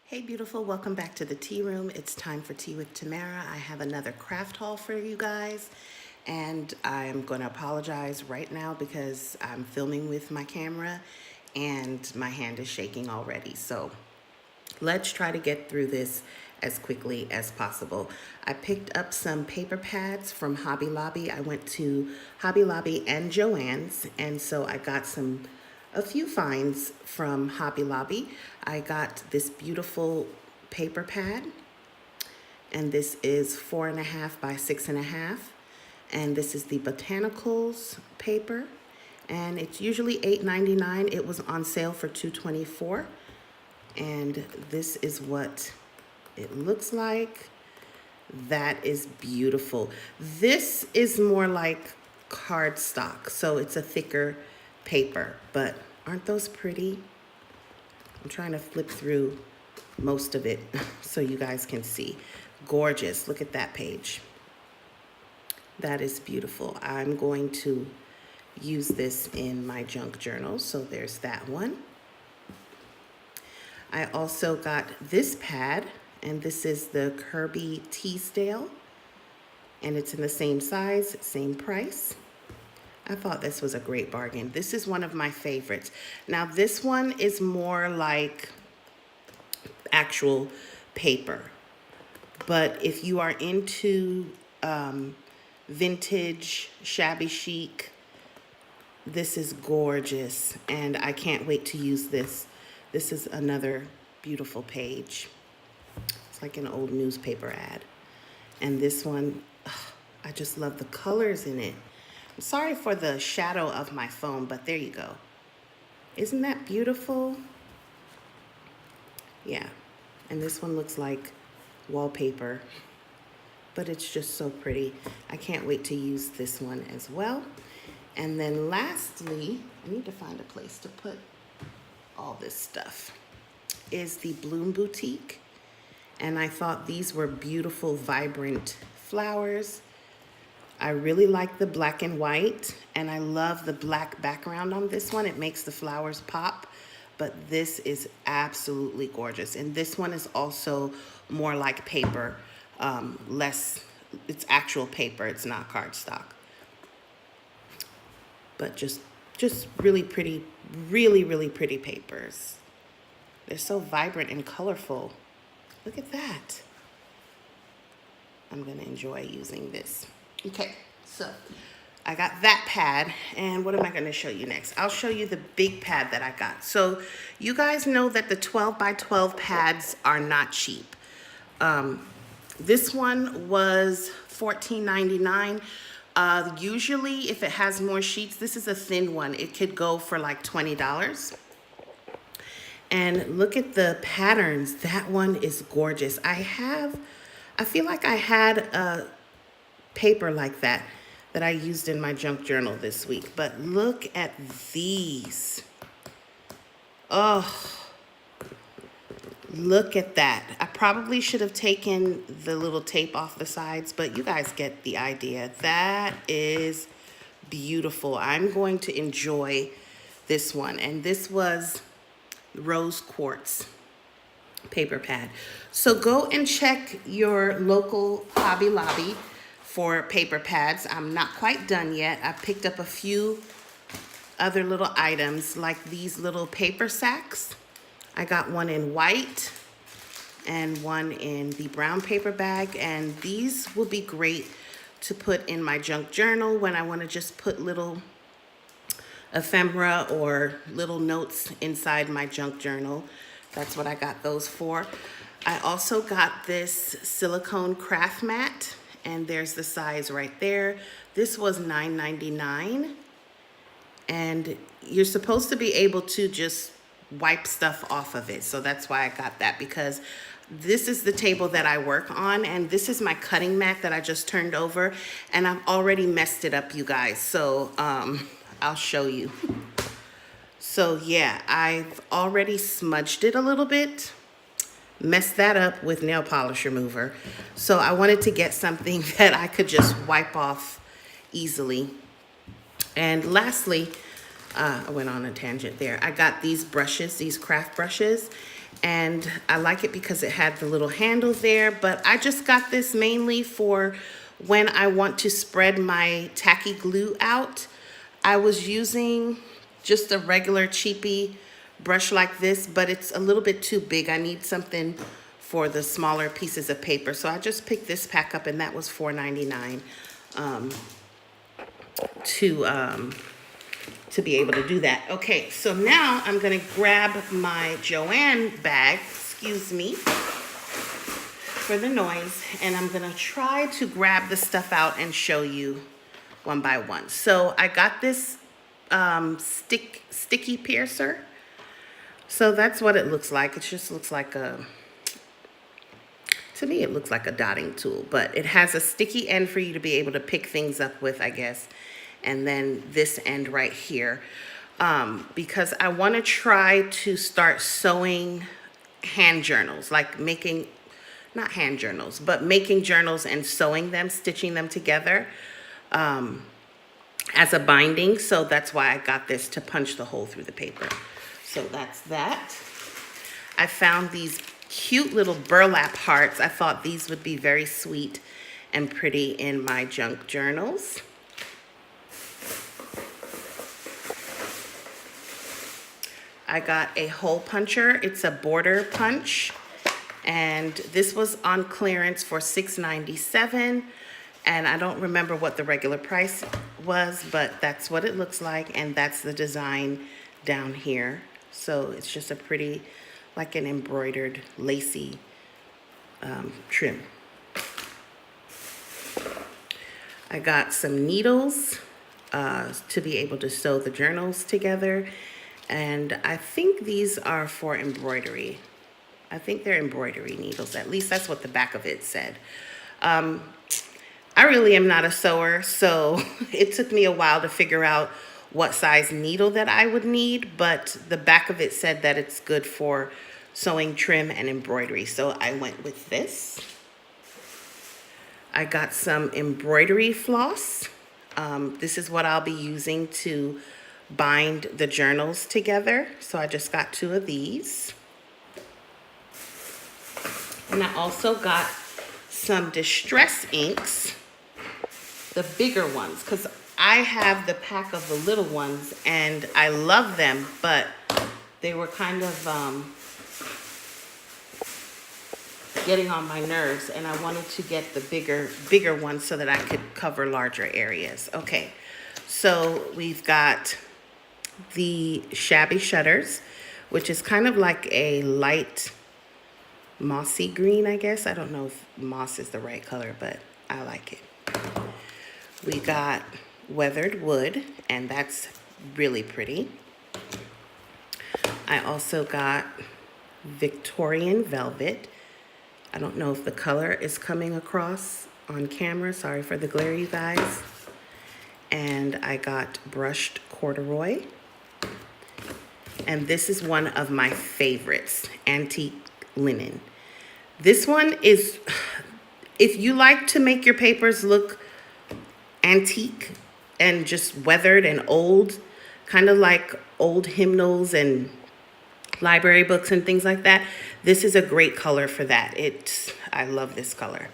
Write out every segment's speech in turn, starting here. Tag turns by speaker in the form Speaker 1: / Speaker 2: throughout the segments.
Speaker 1: Hey beautiful, welcome back to the tea room. It's time for tea with Tamara. I have another craft haul for you guys, and I'm going to apologize right now because I'm filming with my camera and my hand is shaking already. So let's try to get through this as quickly as possible. I picked up some paper pads from Hobby Lobby. I went to Hobby Lobby and Joann's, and so I got a few finds from Hobby Lobby. I got this beautiful paper pad, and this is 4.5 by 6.5, and this is the Botanicals paper, and it's usually $8.99. It was on sale for $2.24, and this is what it looks like. That is beautiful. This is more like cardstock, so it's a thicker paper, but aren't those pretty? I'm trying to flip through most of it so you guys can see. Gorgeous. Look at that page. That is beautiful. I'm going to use this in my junk journal, so there's that one. I also got this pad, and this is the Kirby Teasdale, and it's in the same size, same price. I thought this was a great bargain. This is one of my favorites. Now this one is more like actual paper, but if you are into vintage, shabby chic, this is gorgeous, and I can't wait to use this. This is another beautiful page. It's like an old newspaper ad. And this one, I just love the colors in it. I'm sorry for the shadow of my phone, but there you go. Isn't that beautiful? Yeah, and this one looks like wallpaper, but it's just so pretty. I can't wait to use this one as well. And then lastly, I need to find a place to put all this stuff, is the Bloom Boutique. And I thought these were beautiful, vibrant flowers. I really like the black and white, and I love the black background on this one. It makes the flowers pop, but this is absolutely gorgeous. And this one is also more like paper, it's actual paper, it's not cardstock. But just really pretty, really pretty papers. They're so vibrant and colorful. Look at that. I'm gonna enjoy using this. Okay, so I got that pad, and what am I going to show you next? I'll show you the big pad that I got. So you guys know that the 12 by 12 pads are not cheap. This one was $14.99. Usually if it has more sheets, this is a thin one, it could go for like $20. And look at the patterns. That one is gorgeous. I feel like I had a paper like that I used in my junk journal this week, but look at these. Oh, look at that. I probably should have taken the little tape off the sides, but you guys get the idea. That is beautiful. I'm going to enjoy this one, and this was rose quartz paper pad. So go and check your local Hobby Lobby for paper pads. I'm not quite done yet. I picked up a few other little items like these little paper sacks. I got one in white and one in the brown paper bag, and these will be great to put in my junk journal when I want to just put little ephemera or little notes inside my junk journal. That's what I got those for. I also got this silicone craft mat, and there's the size right there. This was $9.99, and you're supposed to be able to just wipe stuff off of it. So that's why I got that, because this is the table that I work on, and this is my cutting mat that I just turned over, and I've already messed it up, you guys. So I'll show you. So yeah, I've already smudged it a little bit, messed that up with nail polish remover. So I wanted to get something that I could just wipe off easily. And lastly, I went on a tangent there. I got these brushes, these craft brushes, And I like it because it had the little handle there, but I just got this mainly for when I want to spread my tacky glue out. I was using just a regular cheapy brush like this, but it's a little bit too big. I need something for the smaller pieces of paper. So I just picked this pack up, and that was $4.99 to be able to do that. Okay, so now I'm gonna grab my Joann bag, excuse me for the noise, and I'm gonna try to grab the stuff out and show you one by one. So I got this sticky piercer. So that's what it looks like. It just looks like a, to me, it looks like a dotting tool, but it has a sticky end for you to be able to pick things up with, I guess. And then this end right here, because I want to try to start sewing hand journals, like making, not hand journals, but making journals and sewing them, stitching them together as a binding. So that's why I got this, to punch the hole through the paper. So that's that. I found these cute little burlap hearts. I thought these would be very sweet and pretty in my junk journals. I got a hole puncher. It's a border punch, and this was on clearance for $6.97, and I don't remember what the regular price was, but that's what it looks like, and that's the design down here. So it's just a pretty, like an embroidered lacy trim. I got some needles to be able to sew the journals together. And I think these are for embroidery. I think they're embroidery needles. At least that's what the back of it said. I really am not a sewer, so it took me a while to figure out what size needle that I would need, but the back of it said that it's good for sewing trim and embroidery, so I went with this. I got some embroidery floss. This is what I'll be using to bind the journals together. So I just got 2 of these. And I also got some distress inks, the bigger ones, because I have the pack of the little ones and I love them, but they were kind of getting on my nerves, and I wanted to get the bigger ones so that I could cover larger areas. Okay, so we've got the shabby shutters, which is kind of like a light mossy green, I guess. I don't know if moss is the right color, but I like it. We got weathered wood, and that's really pretty. I also got Victorian velvet. I don't know if the color is coming across on camera. Sorry for the glare, you guys. And I got brushed corduroy. And this is one of my favorites, antique linen. This one is, if you like to make your papers look antique and just weathered and old, kind of like old hymnals and library books and things like that, this is a great color for that. I love this color.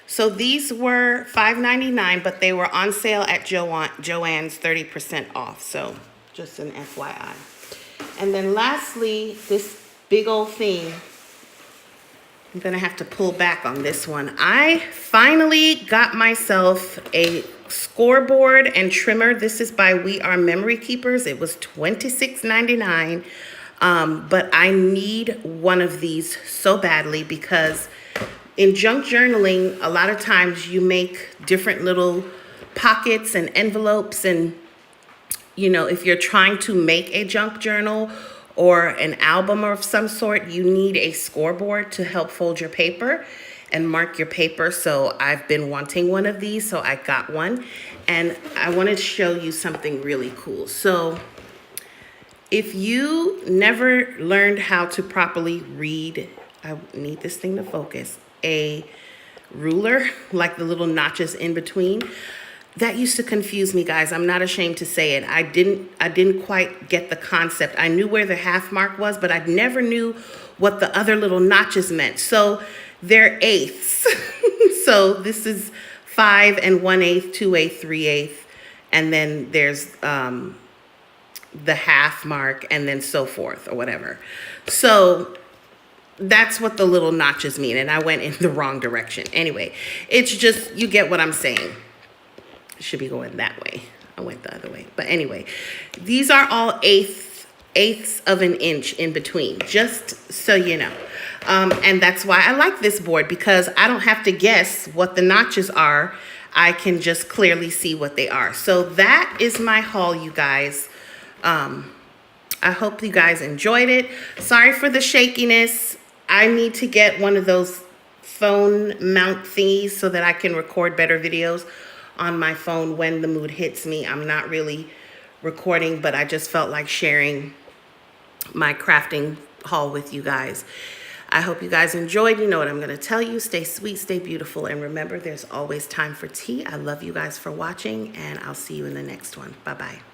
Speaker 1: So these were $5.99, but they were on sale at Joann's 30% off. So just an FYI. And then lastly, this big old thing, I'm gonna have to pull back on this one. I finally got myself a scoreboard and trimmer. This is by We Are Memory Keepers. It was $26.99. But I need one of these so badly, because in junk journaling, a lot of times you make different little pockets and envelopes, and you know, if you're trying to make a junk journal or an album of some sort, you need a scoreboard to help fold your paper and mark your paper. So I've been wanting one of these, so I got one, and I wanted to show you something really cool. So if you never learned how to properly read, I need this thing to focus, a ruler, like the little notches in between, that used to confuse me, guys. I'm not ashamed to say it. I didn't quite get the concept. I knew where the half mark was, but I never knew what the other little notches meant. So they're eighths. So this is 5 and 1/8, 2/8, 3/8, and then there's the half mark, and then so forth, or whatever. So that's what the little notches mean, and I went in the wrong direction. Anyway, it's just, you get what I'm saying. It should be going that way. I went the other way. But anyway, these are all eighths of an inch in between, just so you know. And that's why I like this board, because I don't have to guess what the notches are. I can just clearly see what they are. So that is my haul, you guys. I hope you guys enjoyed it. Sorry for the shakiness. I need to get one of those phone mount thingies so that I can record better videos on my phone when the mood hits me. I'm not really recording, but I just felt like sharing my crafting haul with you guys. I hope you guys enjoyed. You know what I'm going to tell you. Stay sweet, stay beautiful, and remember, there's always time for tea. I love you guys for watching, and I'll see you in the next one. Bye-bye.